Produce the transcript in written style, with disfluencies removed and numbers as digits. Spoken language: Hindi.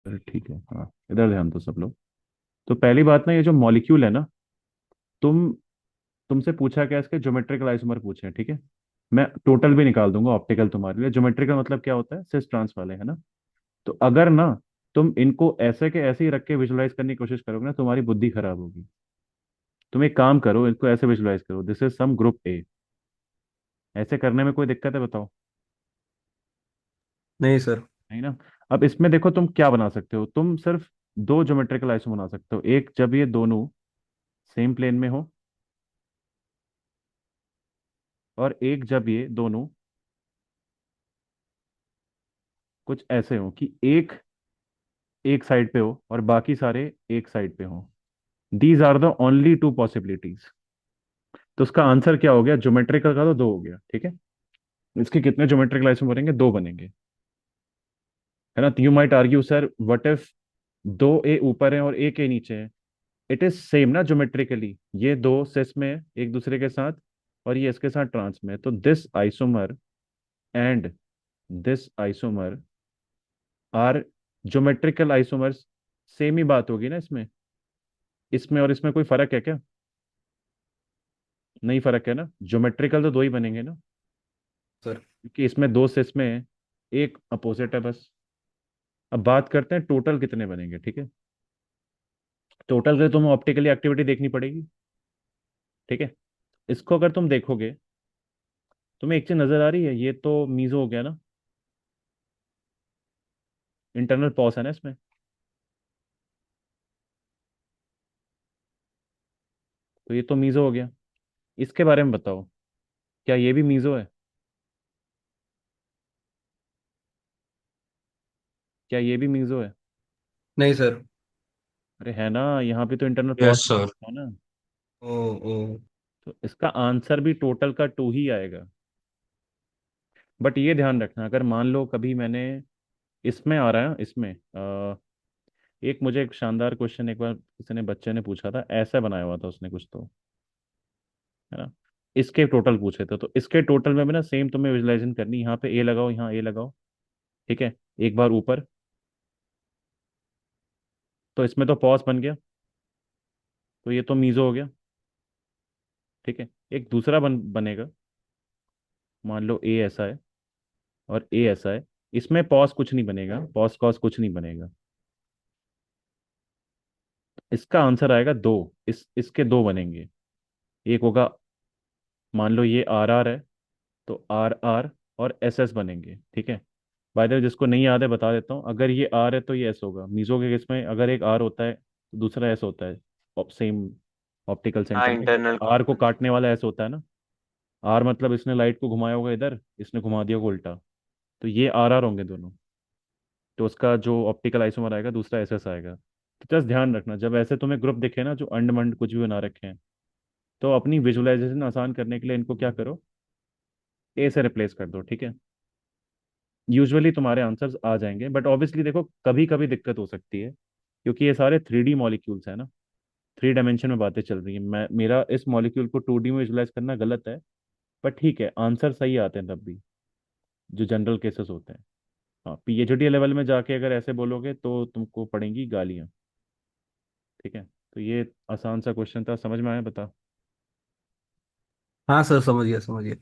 चल ठीक है, हाँ इधर ध्यान दो सब लोग। तो पहली बात ना, ये जो मॉलिक्यूल है ना, तुम तुमसे पूछा क्या, इसके ज्योमेट्रिकल आइसोमर पूछे हैं, ठीक है। मैं टोटल भी निकाल दूंगा ऑप्टिकल तुम्हारे लिए। ज्योमेट्रिकल मतलब क्या होता है, सिस ट्रांस वाले, है ना। तो अगर ना तुम इनको ऐसे के ऐसे ही रख के विजुलाइज करने की कोशिश करोगे ना, तुम्हारी बुद्धि खराब होगी। तुम एक काम करो, इनको ऐसे विजुलाइज करो, this is some group A. ऐसे करने में कोई दिक्कत है बताओ? नहीं सर। नहीं ना। अब इसमें देखो, तुम क्या बना सकते हो, तुम सिर्फ दो ज्योमेट्रिकल आइसो बना सकते हो। एक जब ये दोनों सेम प्लेन में हो, और एक जब ये दोनों कुछ ऐसे हो कि एक एक साइड पे हो और बाकी सारे एक साइड पे हो। These are the only two possibilities. तो उसका आंसर क्या हो गया, ज्योमेट्रिकल का तो दो हो गया, ठीक है। इसके कितने ज्योमेट्रिकल आइसो बनेंगे, दो बनेंगे, है ना। You might argue sir, what if दो ए ऊपर है और एक ए नीचे है। इट इज सेम ना ज्योमेट्रिकली, ये दो सेस में है एक दूसरे के साथ, और ये इसके साथ ट्रांस में है। तो this isomer and this isomer are geometrical isomers. Same ही बात होगी ना इसमें। इसमें और इसमें कोई फर्क है क्या? नहीं फर्क है ना, ज्योमेट्रिकल तो दो ही बनेंगे ना, सर। क्योंकि इसमें दो सेस में है, एक अपोजिट है बस। अब बात करते हैं टोटल कितने बनेंगे, ठीक है। टोटल के तुम्हें ऑप्टिकली एक्टिविटी देखनी पड़ेगी, ठीक है। इसको अगर तुम देखोगे, तुम्हें एक चीज नजर आ रही है, ये तो मीजो हो गया ना, इंटरनल पॉज है ना इसमें। तो ये तो मीजो हो गया। इसके बारे में बताओ, क्या ये भी मीजो है? क्या ये भी मीजो है? नहीं सर। अरे है ना, यहाँ पे तो इंटरनल पॉज यस सर। है ना। ओ। ओ। तो इसका आंसर भी टोटल का टू ही आएगा। बट ये ध्यान रखना, अगर मान लो कभी मैंने इसमें आ रहा है, इसमें एक मुझे एक शानदार क्वेश्चन एक बार किसी ने बच्चे ने पूछा था, ऐसा बनाया हुआ था उसने कुछ तो, है ना। इसके टोटल पूछे थे, तो इसके टोटल में भी ना सेम तुम्हें विजुलाइजेशन करनी, यहाँ पे ए लगाओ, यहाँ ए लगाओ, ठीक है। एक बार ऊपर, तो इसमें तो पॉज बन गया, तो ये तो मीजो हो गया, ठीक है। एक दूसरा बनेगा, मान लो ए ऐसा है और ए ऐसा है। इसमें पॉज कुछ नहीं बनेगा, पॉज कॉस कुछ नहीं बनेगा। इसका आंसर आएगा दो। इसके दो बनेंगे। एक होगा, मान लो ये आर आर है, तो आर आर और एस एस बनेंगे, ठीक है। बाय द वे, जिसको नहीं याद है बता देता हूँ, अगर ये आर है तो ये एस होगा। मीजो के केस में अगर एक आर होता है तो दूसरा एस होता है, सेम ऑप्टिकल हाँ सेंटर में इंटरनल आर को कॉन्फ्रेंस। काटने वाला एस होता है ना। आर मतलब इसने लाइट को घुमाया होगा इधर, इसने घुमा दिया होगा उल्टा, तो ये आर आर होंगे दोनों। तो उसका जो ऑप्टिकल आइसोमर आएगा दूसरा एस एस आएगा। तो जस्ट ध्यान रखना, जब ऐसे तुम्हें ग्रुप दिखे ना जो अंड मंड कुछ भी बना रखे हैं, तो अपनी विजुअलाइजेशन आसान करने के लिए इनको क्या करो, ए से रिप्लेस कर दो, ठीक है। यूजुअली तुम्हारे आंसर्स आ जाएंगे, बट ऑब्वियसली देखो कभी कभी दिक्कत हो सकती है, क्योंकि ये सारे थ्री डी मॉलिक्यूल्स है ना। थ्री डायमेंशन में बातें चल रही हैं, मैं मेरा इस मॉलिक्यूल को टू डी में विजुलाइज करना गलत है। पर ठीक है, आंसर सही आते हैं तब भी, जो जनरल केसेस होते हैं। हाँ, पीएचडी लेवल में जाके अगर ऐसे बोलोगे तो तुमको पड़ेंगी गालियाँ, ठीक है। तो ये आसान सा क्वेश्चन था, समझ में आया, बता। हाँ सर, समझ गया समझ गया।